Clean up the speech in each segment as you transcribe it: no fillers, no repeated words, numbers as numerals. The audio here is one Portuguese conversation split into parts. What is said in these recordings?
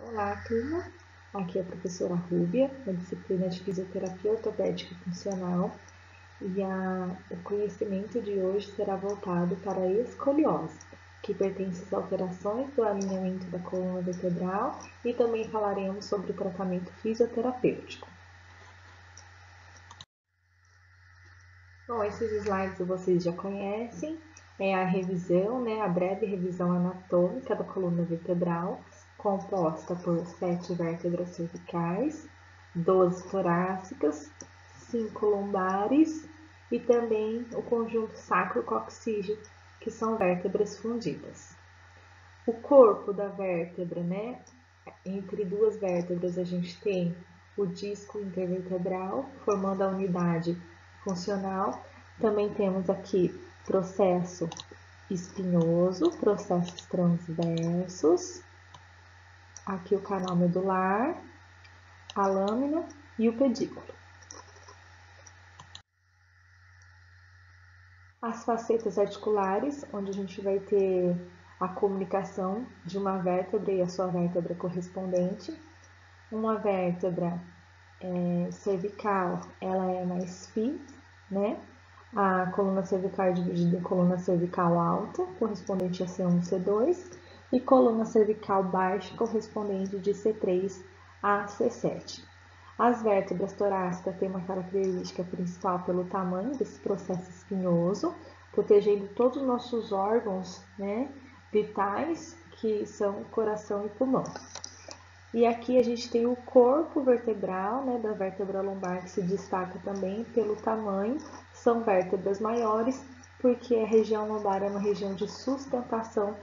Olá, turma! Aqui é a professora Rúbia, da disciplina de Fisioterapia Ortopédica e Funcional, e o conhecimento de hoje será voltado para a escoliose, que pertence às alterações do alinhamento da coluna vertebral, e também falaremos sobre o tratamento fisioterapêutico. Bom, esses slides vocês já conhecem, é a revisão, a breve revisão anatômica da coluna vertebral, composta por 7 vértebras cervicais, 12 torácicas, 5 lombares e também o conjunto sacro-coxígeo, que são vértebras fundidas. O corpo da vértebra, entre duas vértebras a gente tem o disco intervertebral, formando a unidade funcional. Também temos aqui processo espinhoso, processos transversos, aqui o canal medular, a lâmina e o pedículo. As facetas articulares, onde a gente vai ter a comunicação de uma vértebra e a sua vértebra correspondente. Uma vértebra cervical, ela é mais fina, A coluna cervical é dividida em coluna cervical alta, correspondente a C1 e C2, e coluna cervical baixa, correspondente de C3 a C7. As vértebras torácicas têm uma característica principal pelo tamanho desse processo espinhoso, protegendo todos os nossos órgãos vitais, que são coração e pulmão. E aqui a gente tem o corpo vertebral, da vértebra lombar, que se destaca também pelo tamanho. São vértebras maiores, porque a região lombar é uma região de sustentação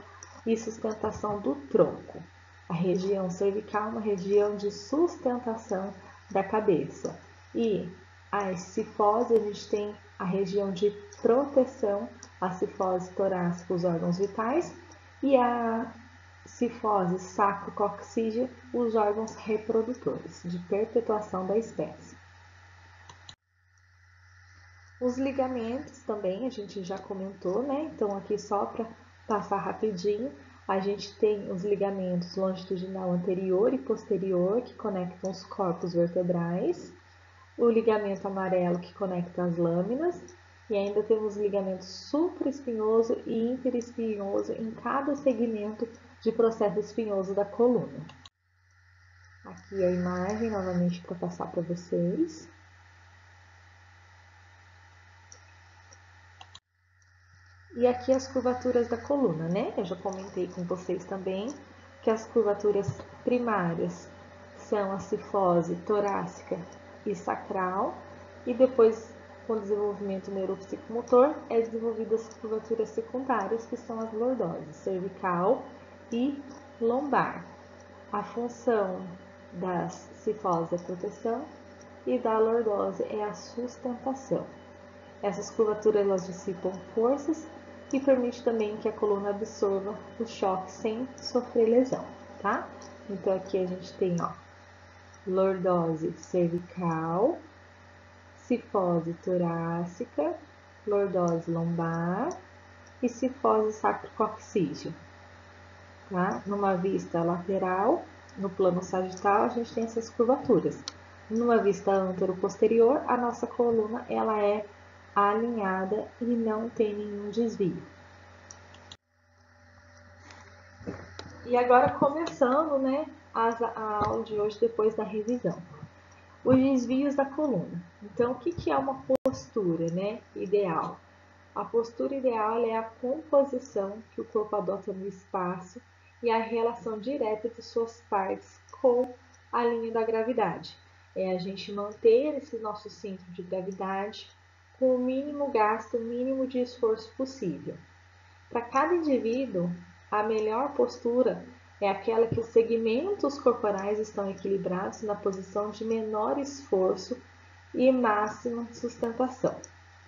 e sustentação do tronco. A região cervical é uma região de sustentação da cabeça. E a cifose, a gente tem a região de proteção, a cifose torácica, os órgãos vitais, e a cifose sacro-coxígea, os órgãos reprodutores, de perpetuação da espécie. Os ligamentos também a gente já comentou, Então aqui só para passar rapidinho, a gente tem os ligamentos longitudinal anterior e posterior, que conectam os corpos vertebrais, o ligamento amarelo, que conecta as lâminas, e ainda temos ligamento supraespinhoso e interespinhoso em cada segmento de processo espinhoso da coluna. Aqui a imagem, novamente, para passar para vocês. E aqui as curvaturas da coluna, Eu já comentei com vocês também que as curvaturas primárias são a cifose torácica e sacral, e depois, com o desenvolvimento neuropsicomotor, é desenvolvidas as curvaturas secundárias, que são as lordoses, cervical e lombar. A função das cifose é a proteção e da lordose é a sustentação. Essas curvaturas elas dissipam forças e permite também que a coluna absorva o choque sem sofrer lesão, tá? Então aqui a gente tem, lordose cervical, cifose torácica, lordose lombar e cifose sacro-coxígeo, tá? Numa vista lateral, no plano sagital, a gente tem essas curvaturas. Numa vista antero-posterior, a nossa coluna ela é alinhada e não tem nenhum desvio. E agora começando, a aula de hoje depois da revisão. Os desvios da coluna. Então, o que é uma postura, ideal? A postura ideal é a composição que o corpo adota no espaço e a relação direta de suas partes com a linha da gravidade. É a gente manter esse nosso centro de gravidade com o mínimo gasto, o mínimo de esforço possível. Para cada indivíduo, a melhor postura é aquela que os segmentos corporais estão equilibrados na posição de menor esforço e máxima sustentação,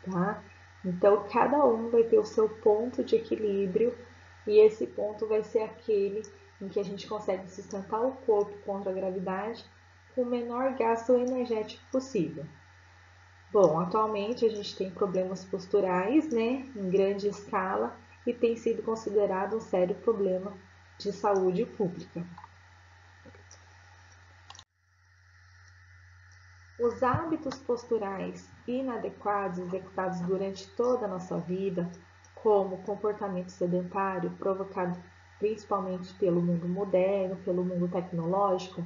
tá? Então, cada um vai ter o seu ponto de equilíbrio e esse ponto vai ser aquele em que a gente consegue sustentar o corpo contra a gravidade com o menor gasto energético possível. Bom, atualmente a gente tem problemas posturais, em grande escala e tem sido considerado um sério problema de saúde pública. Os hábitos posturais inadequados executados durante toda a nossa vida, como o comportamento sedentário provocado principalmente pelo mundo moderno, pelo mundo tecnológico,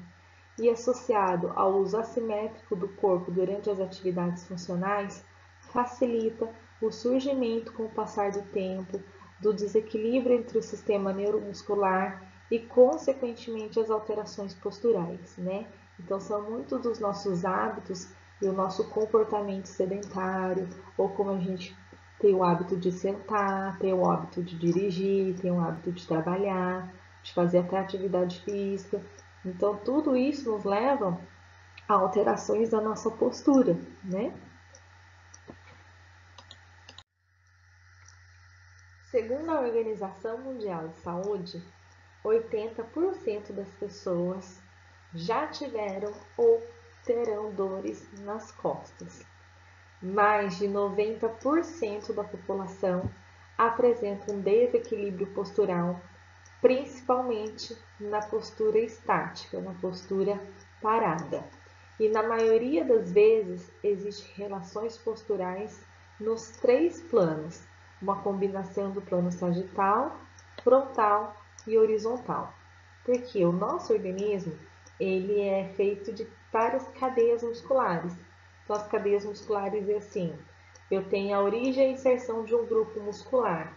e associado ao uso assimétrico do corpo durante as atividades funcionais, facilita o surgimento com o passar do tempo do desequilíbrio entre o sistema neuromuscular e, consequentemente, as alterações posturais, né? Então, são muitos dos nossos hábitos e o nosso comportamento sedentário, ou como a gente tem o hábito de sentar, tem o hábito de dirigir, tem o hábito de trabalhar, de fazer até atividade física. Então, tudo isso nos leva a alterações da nossa postura, né? Segundo a Organização Mundial de Saúde, 80% das pessoas já tiveram ou terão dores nas costas. Mais de 90% da população apresenta um desequilíbrio postural, principalmente na postura estática, na postura parada. E na maioria das vezes existem relações posturais nos três planos, uma combinação do plano sagital, frontal e horizontal. Porque o nosso organismo ele é feito de várias cadeias musculares. Então, as cadeias musculares é assim: eu tenho a origem e a inserção de um grupo muscular.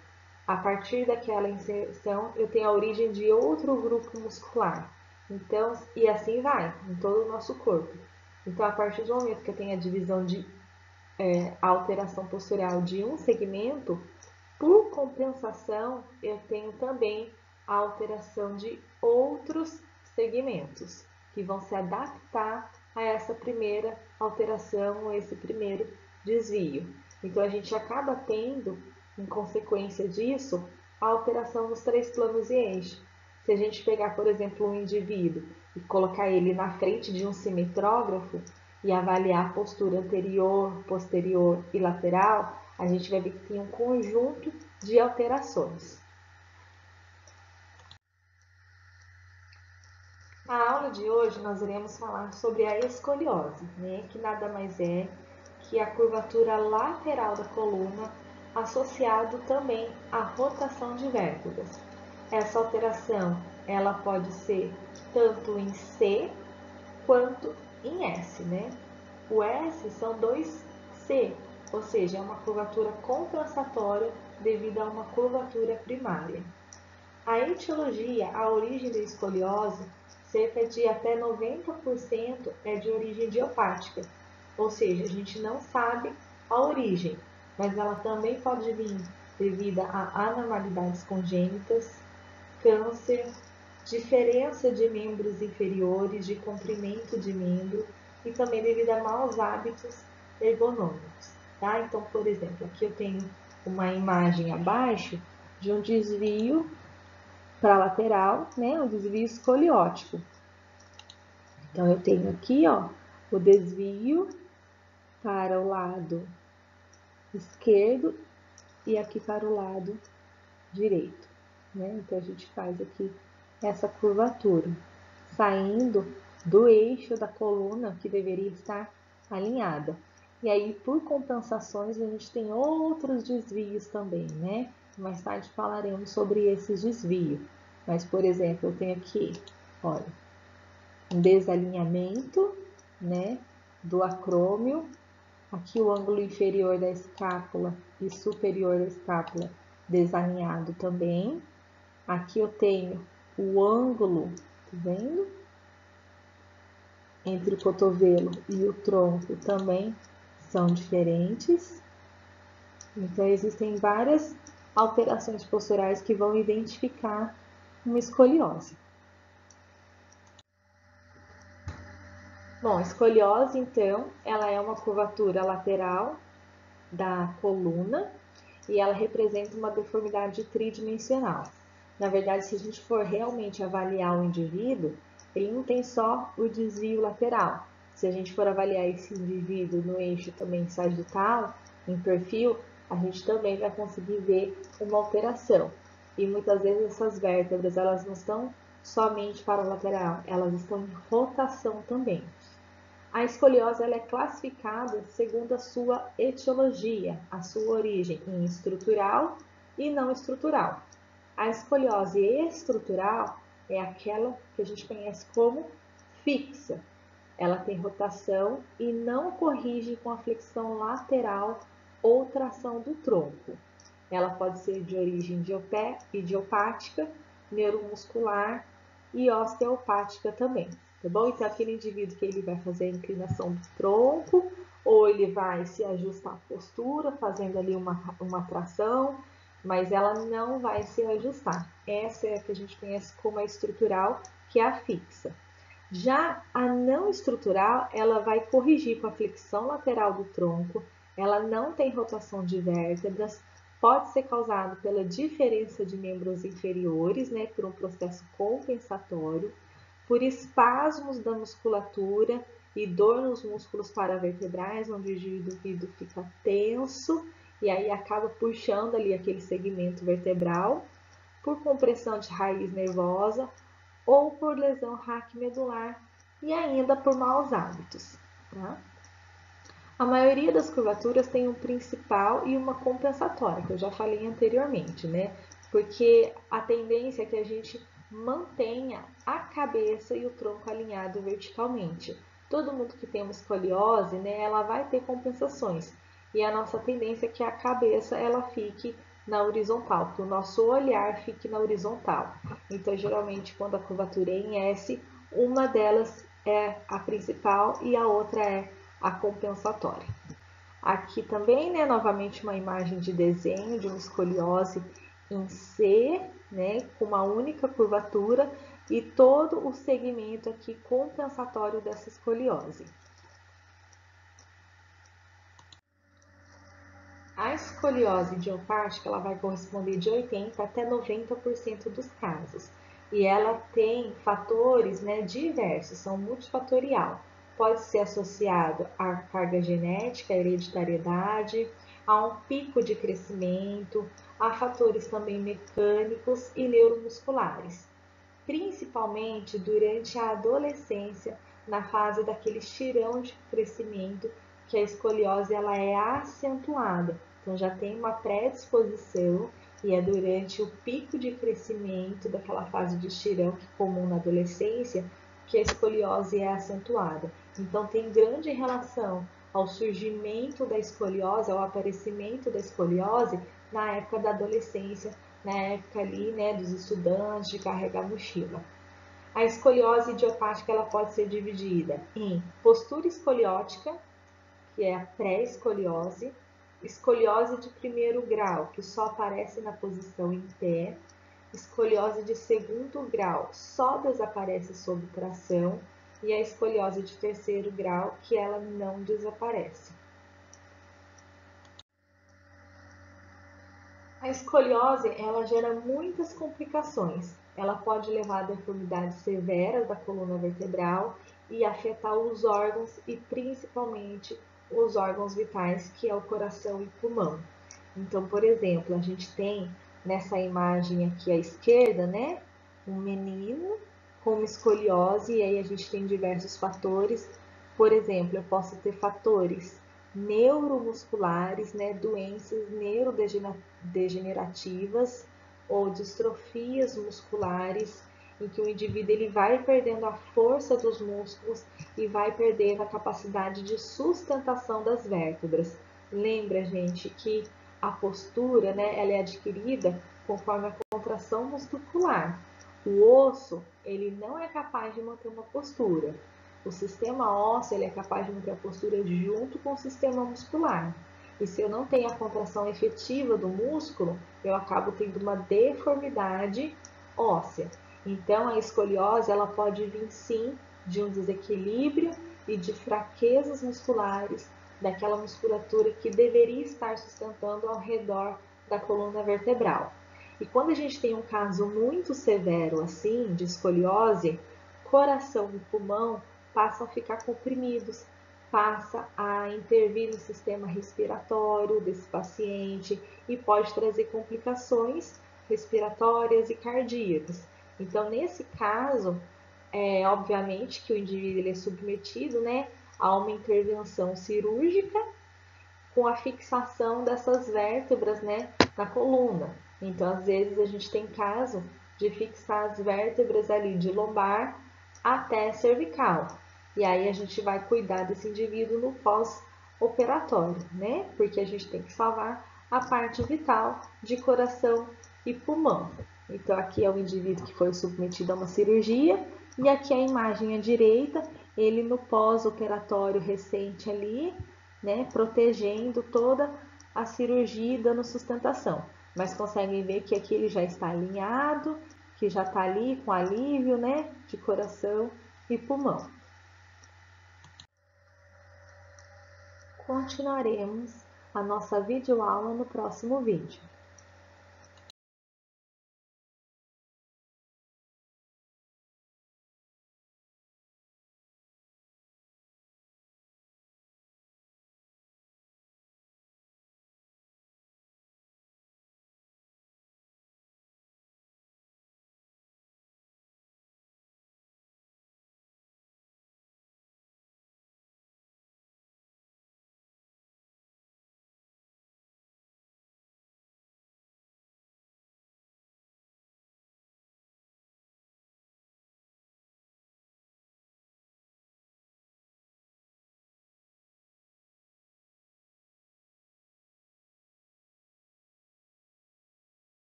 A partir daquela inserção, eu tenho a origem de outro grupo muscular. Então, e assim vai, em todo o nosso corpo. Então, a partir do momento que eu tenho a divisão de alteração postural de um segmento, por compensação, eu tenho também a alteração de outros segmentos, que vão se adaptar a essa primeira alteração, a esse primeiro desvio. Então, a gente acaba tendo, em consequência disso, a alteração nos três planos e eixo. Se a gente pegar, por exemplo, um indivíduo e colocar ele na frente de um simetrógrafo e avaliar a postura anterior, posterior e lateral, a gente vai ver que tem um conjunto de alterações. Na aula de hoje nós iremos falar sobre a escoliose, né, que nada mais é que a curvatura lateral da coluna associado também à rotação de vértebras. Essa alteração ela pode ser tanto em C quanto em S, né? O S são dois C, ou seja, é uma curvatura compensatória devido a uma curvatura primária. A etiologia, a origem da escoliose, cerca de até 90% é de origem idiopática, ou seja, a gente não sabe a origem, mas ela também pode vir devido a anormalidades congênitas, câncer, diferença de membros inferiores, de comprimento de membro e também devido a maus hábitos ergonômicos, tá? Então, por exemplo, aqui eu tenho uma imagem abaixo de um desvio para a lateral, né? Um desvio escoliótico. Então, eu tenho aqui, ó, o desvio para o lado esquerdo e aqui para o lado direito, né? Então, a gente faz aqui essa curvatura, saindo do eixo da coluna que deveria estar alinhada. E aí, por compensações, a gente tem outros desvios também, né? Mais tarde falaremos sobre esses desvios. Mas, por exemplo, eu tenho aqui, olha, um desalinhamento, né, do acrômio. Aqui o ângulo inferior da escápula e superior da escápula desalinhado também. Aqui eu tenho o ângulo, tá vendo? Entre o cotovelo e o tronco também são diferentes. Então, existem várias alterações posturais que vão identificar uma escoliose. Bom, escoliose, então, ela é uma curvatura lateral da coluna e ela representa uma deformidade tridimensional. Na verdade, se a gente for realmente avaliar o indivíduo, ele não tem só o desvio lateral. Se a gente for avaliar esse indivíduo no eixo também sagital, em perfil, a gente também vai conseguir ver uma alteração. E muitas vezes essas vértebras, elas não estão somente para o lateral, elas estão em rotação também. A escoliose ela é classificada segundo a sua etiologia, a sua origem em estrutural e não estrutural. A escoliose estrutural é aquela que a gente conhece como fixa. Ela tem rotação e não corrige com a flexão lateral ou tração do tronco. Ela pode ser de origem idiopática, neuromuscular e osteopática também, tá bom? Então, aquele indivíduo que ele vai fazer a inclinação do tronco, ou ele vai se ajustar a postura, fazendo ali uma tração, mas ela não vai se ajustar. Essa é a que a gente conhece como a estrutural, que é a fixa. Já a não estrutural, ela vai corrigir com a flexão lateral do tronco, ela não tem rotação de vértebras, pode ser causado pela diferença de membros inferiores, né, por um processo compensatório, por espasmos da musculatura e dor nos músculos paravertebrais, onde o indivíduo fica tenso e aí acaba puxando ali aquele segmento vertebral, por compressão de raiz nervosa ou por lesão raquimedular e ainda por maus hábitos. Tá? A maioria das curvaturas tem um principal e uma compensatória, que eu já falei anteriormente, né? Porque a tendência é que a gente mantenha a cabeça e o tronco alinhado verticalmente. Todo mundo que tem uma escoliose, né, ela vai ter compensações. E a nossa tendência é que a cabeça ela fique na horizontal, que o nosso olhar fique na horizontal. Então, geralmente, quando a curvatura é em S, uma delas é a principal e a outra é a compensatória. Aqui também, né, novamente uma imagem de desenho de uma escoliose em C, né, com uma única curvatura e todo o segmento aqui compensatório dessa escoliose. A escoliose idiopática ela vai corresponder de 80% até 90% dos casos. E ela tem fatores, né, diversos, são multifatorial. Pode ser associado à carga genética, à hereditariedade, a um pico de crescimento, a fatores também mecânicos e neuromusculares. Principalmente durante a adolescência, na fase daquele estirão de crescimento, que a escoliose ela é acentuada. Então já tem uma predisposição e é durante o pico de crescimento daquela fase de estirão que é comum na adolescência que a escoliose é acentuada. Então tem grande relação ao surgimento da escoliose, ao aparecimento da escoliose na época da adolescência, na época ali, né, dos estudantes de carregar mochila. A escoliose idiopática ela pode ser dividida em postura escoliótica, que é a pré-escoliose, escoliose de primeiro grau, que só aparece na posição em pé, escoliose de segundo grau, só desaparece sob tração, e a escoliose de terceiro grau, que ela não desaparece. A escoliose, ela gera muitas complicações. Ela pode levar a deformidades severas da coluna vertebral e afetar os órgãos e principalmente os órgãos vitais, que é o coração e pulmão. Então, por exemplo, a gente tem nessa imagem aqui à esquerda, né, um menino com uma escoliose e aí a gente tem diversos fatores. Por exemplo, eu posso ter fatores neuromusculares, né, doenças neurodegenerativas ou distrofias musculares, em que o indivíduo ele vai perdendo a força dos músculos e vai perdendo a capacidade de sustentação das vértebras. Lembra, gente, que a postura, né, ela é adquirida conforme a contração muscular. O osso, ele não é capaz de manter uma postura. O sistema ósseo ele é capaz de manter a postura junto com o sistema muscular. E se eu não tenho a contração efetiva do músculo, eu acabo tendo uma deformidade óssea. Então, a escoliose ela pode vir sim de um desequilíbrio e de fraquezas musculares daquela musculatura que deveria estar sustentando ao redor da coluna vertebral. E quando a gente tem um caso muito severo assim, de escoliose, coração e pulmão passam a ficar comprimidos, passa a intervir no sistema respiratório desse paciente e pode trazer complicações respiratórias e cardíacas. Então, nesse caso, obviamente que o indivíduo ele é submetido, né, a uma intervenção cirúrgica com a fixação dessas vértebras, né, na coluna. Então, às vezes, a gente tem caso de fixar as vértebras ali de lombar até cervical. E aí a gente vai cuidar desse indivíduo no pós-operatório, né? Porque a gente tem que salvar a parte vital de coração e pulmão. Então, aqui é o indivíduo que foi submetido a uma cirurgia, e aqui a imagem à direita, ele no pós-operatório recente ali, né, protegendo toda a cirurgia e dando sustentação. Mas conseguem ver que aqui ele já está alinhado, que já está ali com alívio, né, de coração e pulmão. Continuaremos a nossa videoaula no próximo vídeo.